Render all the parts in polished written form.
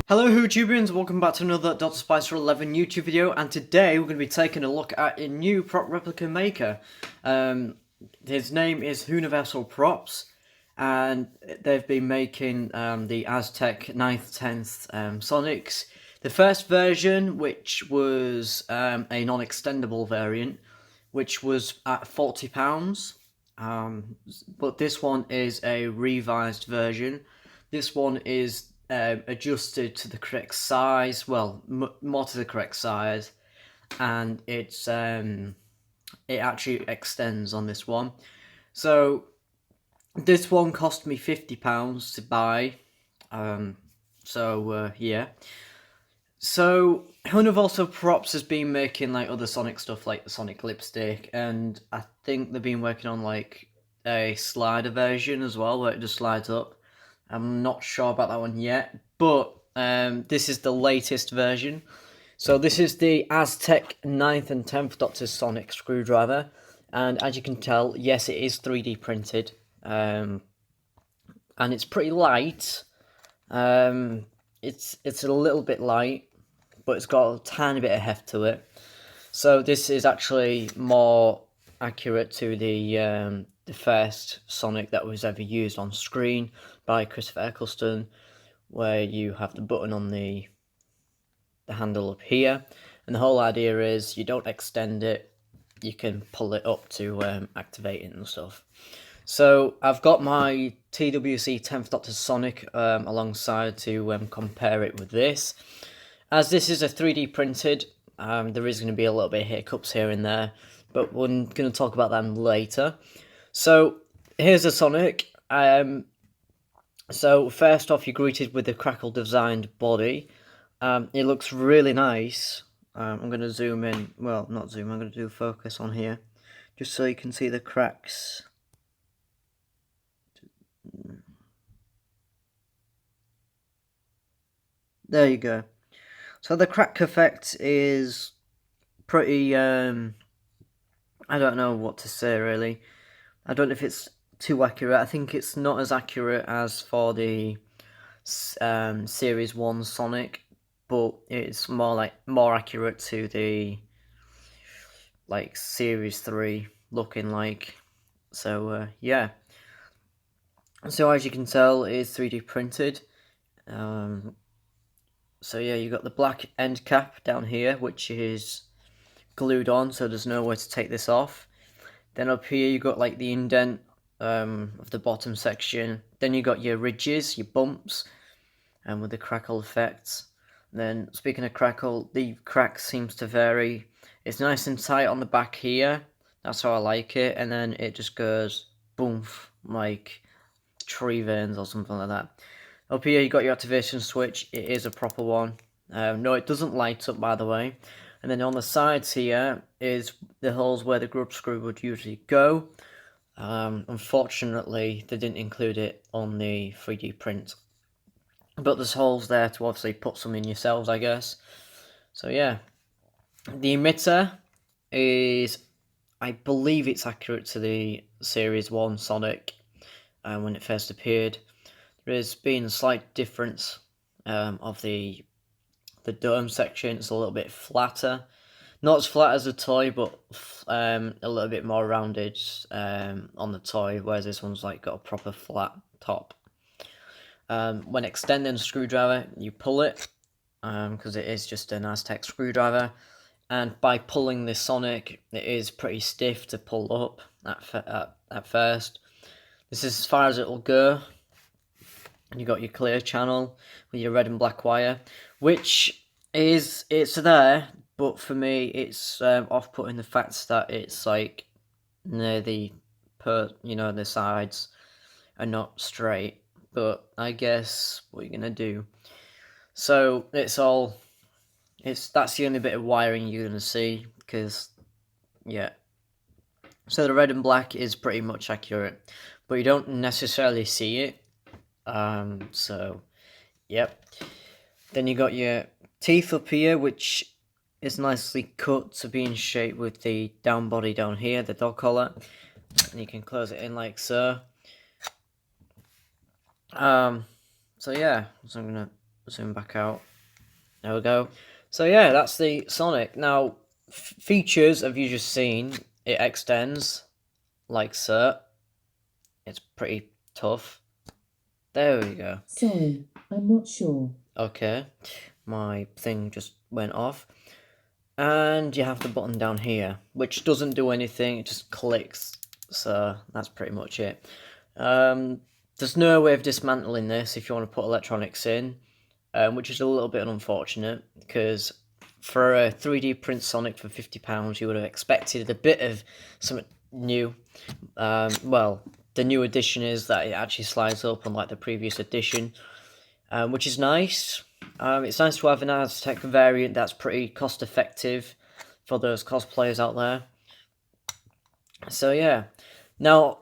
Hello YouTubers, welcome back to another Dr. Spicer 11 YouTube video, and today we're going to be taking a look at a new prop replica maker. His name is Whoniversalprops, and they've been making the Aztec 9th, 10th Sonics. The first version, which was a non-extendable variant, which was at £40, but this one is a revised version. This one is adjusted to the correct size, well, more to the correct size, and it actually extends on this one. So this one cost me £50 to buy. Yeah. So Whoniversalprops has been making like other Sonic stuff, like the Sonic lipstick, and I think they've been working on like a slider version as well, where it just slides up. I'm not sure about that one yet, but this is the latest version. So this is the Aztec 9th and 10th Doctor Sonic screwdriver, and as you can tell, yes, it is 3D printed, and it's pretty light. It's a little bit light, but it's got a tiny bit of heft to it. So this is actually more accurate to the first Sonic that was ever used on screen by Christopher Eccleston, where you have the button on the handle up here, and the whole idea is you don't extend it, you can pull it up to activate it and stuff. So I've got my TWC 10th Doctor Sonic alongside to compare it with this. As this is a 3D printed, there is going to be a little bit of hiccups here and there, but we're going to talk about them later. So here's a Sonic. So first off, you're greeted with the crackle designed body. It looks really nice. I'm going to zoom in. Well, not zoom. I'm going to do focus on here, just so you can see the cracks. There you go. So the crack effect is pretty. I don't know what to say really. I don't know if it's too accurate. I think it's not as accurate as for the Series 1 Sonic, but it's more accurate to the like Series 3 looking like. So yeah. So as you can tell, it is 3D printed. So yeah, you got the black end cap down here, which is glued on, so there's no way to take this off. Then up here you got like the indent of the bottom section. Then you got your ridges, your bumps, and with the crackle effects. And then speaking of crackle, the crack seems to vary. It's nice and tight on the back here. That's how I like it, and then it just goes boom, like tree veins or something like that. Up here you got your activation switch. It is a proper one. No, it doesn't light up, by the way. And then on the sides here is the holes where the grub screw would usually go. Unfortunately, they didn't include it on the 3D print. But there's holes there to obviously put some in yourselves, I guess. So yeah. The emitter is, I believe it's accurate to the Series 1 Sonic when it first appeared. There has been a slight difference of the dome section. It's a little bit flatter. Not as flat as the toy, but a little bit more rounded on the toy, whereas this one's like got a proper flat top. When extending the screwdriver, you pull it, because it is just an Aztec screwdriver, and by pulling this Sonic, it is pretty stiff to pull up at first. This is as far as it'll go. You got your clear channel with your red and black wire, which it's there, but for me it's off-putting the fact that it's like near the the sides are not straight. But I guess what you're gonna do. So that's the only bit of wiring you're gonna see, because yeah. So the red and black is pretty much accurate, but you don't necessarily see it. So, yep. Then you got your teeth up here, which is nicely cut to be in shape with the down body down here, the dog collar. And you can close it in like so. So yeah, so I'm gonna zoom back out. There we go. So yeah, that's the Sonic. Now, features have you just seen? It extends, like so. It's pretty tough. There we go. Sorry, I'm not sure. Okay, my thing just went off. And you have the button down here, which doesn't do anything, it just clicks. So that's pretty much it. There's no way of dismantling this if you want to put electronics in, which is a little bit unfortunate, because for a 3D print Sonic for £50, you would have expected a bit of something new. Well, the new edition is that it actually slides up, unlike the previous edition, which is nice. It's nice to have an Aztec variant that's pretty cost effective for those cosplayers out there. So yeah, now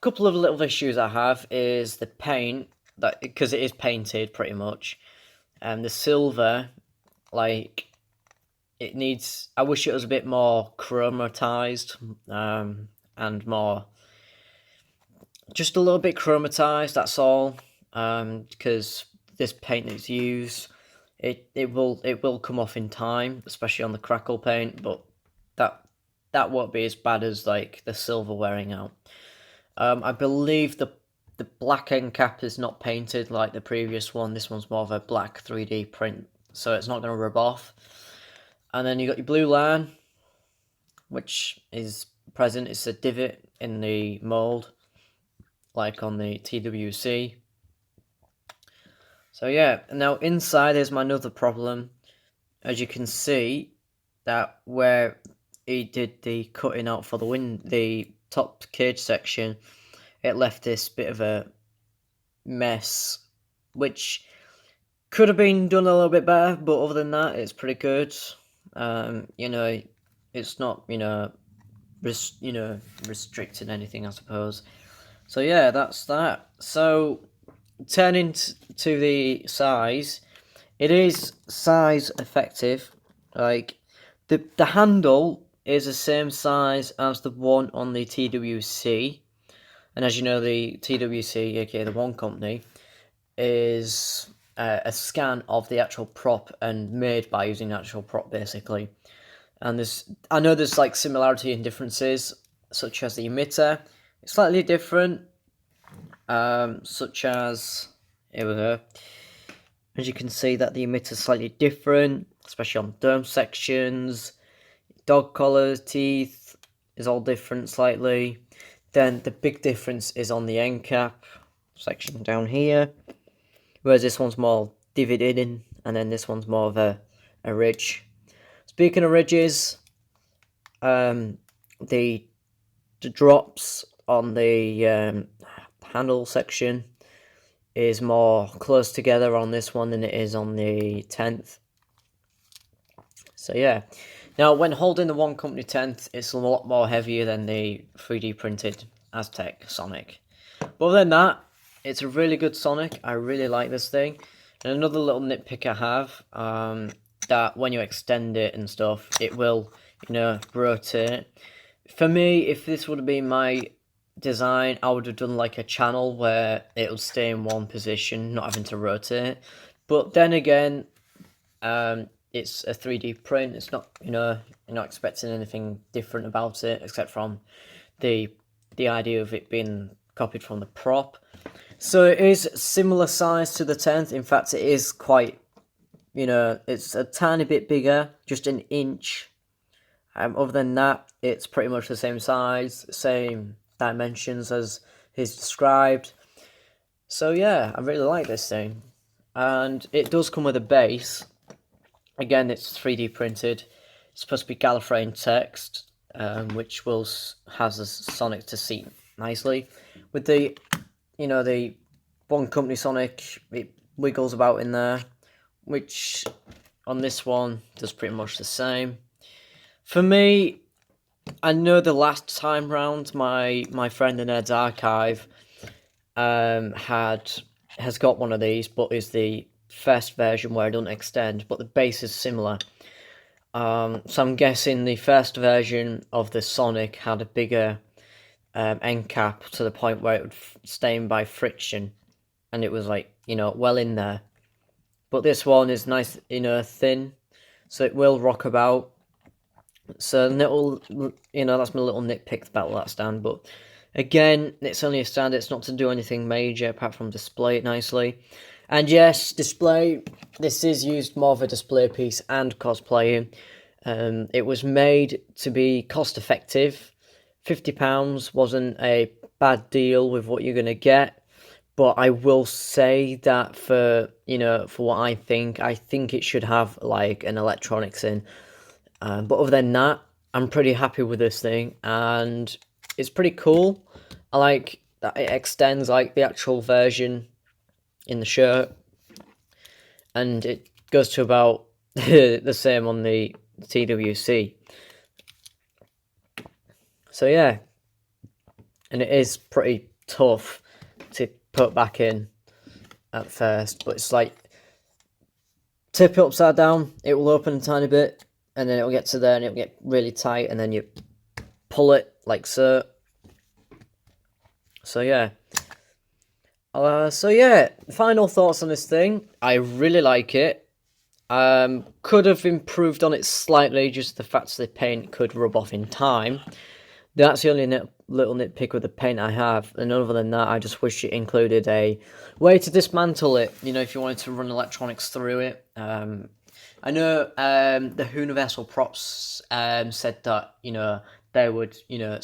couple of little issues I have is the paint, that because it is painted pretty much, and the silver, like, it needs. I wish it was a bit more chromatized, and more, just a little bit chromatized. That's all, because this paint that's used, it will come off in time, especially on the crackle paint, but that won't be as bad as like the silver wearing out. I believe the black end cap is not painted like the previous one. This one's more of a black 3D print, so it's not going to rub off. And then you got your blue line, which is present. It's a divot in the mold, like on the TWC. So yeah, now inside is my another problem. As you can see, that where he did the cutting out for the top cage section, it left this bit of a mess, which could have been done a little bit better, but other than that, it's pretty good. It's not, restricting anything, I suppose. So yeah, that's that. So turning to the size, it is size effective. Like, the handle is the same size as the one on the TWC, and as you know, the TWC, aka the One Company, is a scan of the actual prop and made by using the actual prop, basically. And I know there's like similarity and differences, such as the emitter, it's slightly different. Such as, here we go. As you can see, that the emitter is slightly different, especially on dome sections. Dog collars, teeth is all different slightly. Then the big difference is on the end cap section down here, whereas this one's more divoted in, and then this one's more of a ridge. Speaking of ridges, the drops on the handle section is more close together on this one than it is on the 10th. So yeah, now when holding the One Company 10th, it's a lot more heavier than the 3D printed Aztec Sonic. But other than that, it's a really good Sonic. I really like this thing. And another little nitpick I have, that when you extend it and stuff, it will, rotate. For me, if this would have been my design, I would have done like a channel where it would stay in one position, not having to rotate. But then again, it's a 3D print. It's not, you're not expecting anything different about it, except from the idea of it being copied from the prop. So it is similar size to the 10th. In fact, it is quite, it's a tiny bit bigger, just an inch. Other than that, it's pretty much the same size, same dimensions as is described. So yeah, I really like this thing. And it does come with a base. Again, it's 3D printed. It's supposed to be Gallifreyan text, which has a Sonic to seat nicely. With the One Company Sonic, it wiggles about in there, which on this one does pretty much the same. For me, I know the last time round, my friend in Ed's Archive has got one of these, but is the first version where it doesn't extend, but the base is similar. So I'm guessing the first version of the Sonic had a bigger end cap to the point where it would stain by friction, and it was like, well in there. but this one is nice, thin, so it will rock about. So little, that's my little nitpick about that stand. But again, it's only a stand. It's not to do anything major apart from display it nicely. And yes, display. This is used more of a display piece and cosplaying. It was made to be cost effective. £50 wasn't a bad deal with what you're gonna get. But I will say that for what I think it should have like an electronics in. But other than that, I'm pretty happy with this thing, and it's pretty cool. I like that it extends like the actual version in the shirt, and it goes to about the same on the TWC. So yeah, and it is pretty tough to put back in at first, but it's like tip it upside down, it will open a tiny bit, and then it'll get to there and it'll get really tight, and then you pull it like so. So yeah. Final thoughts on this thing. I really like it. Could have improved on it slightly, just the fact that the paint could rub off in time. That's the only little nitpick with the paint I have, and other than that, I just wish it included a way to dismantle it. If you wanted to run electronics through it. I know the Whoniversalprops said that they would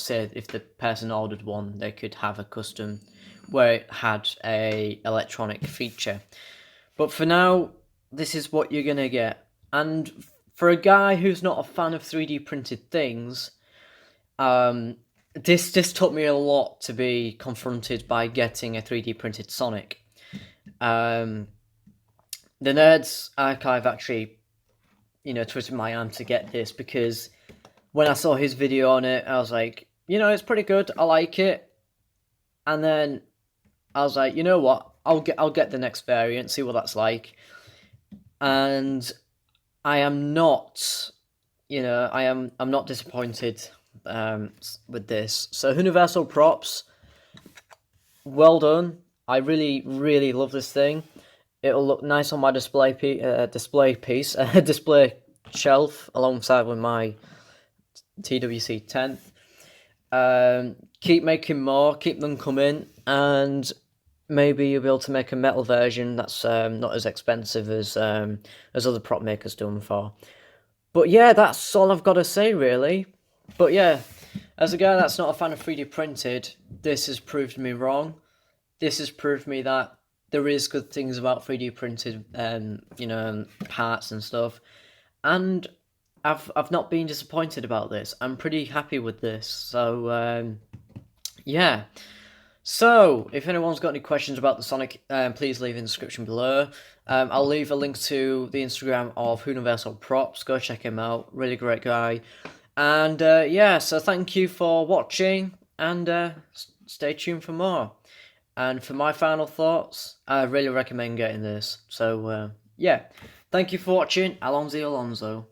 say if the person ordered one, they could have a custom where it had a electronic feature. But for now, this is what you're gonna get. And for a guy who's not a fan of 3D printed things, this took me a lot to be confronted by getting a 3D printed Sonic. The Nerds Archive actually, twisted my arm to get this, because when I saw his video on it, I was like, it's pretty good. I like it. And then I was like, you know what? I'll get the next variant, see what that's like. And I am not, I'm not disappointed with this. So Whoniversalprops, well done. I really, really love this thing. It'll look nice on my display display shelf alongside with my TWC 10th. Keep making more, keep them coming, and maybe you'll be able to make a metal version that's not as expensive as other prop makers do them for. But yeah, that's all I've got to say really. But yeah, as a guy that's not a fan of 3D printed, this has proved me wrong. This has proved me that there is good things about 3D printed parts and stuff. And I've not been disappointed about this. I'm pretty happy with this. So yeah. So, if anyone's got any questions about the Sonic, please leave in the description below. I'll leave a link to the Instagram of Whoniversalprops. Go check him out. Really great guy. And yeah, so thank you for watching, and stay tuned for more. And for my final thoughts, I really recommend getting this. So yeah, thank you for watching. Alonzo.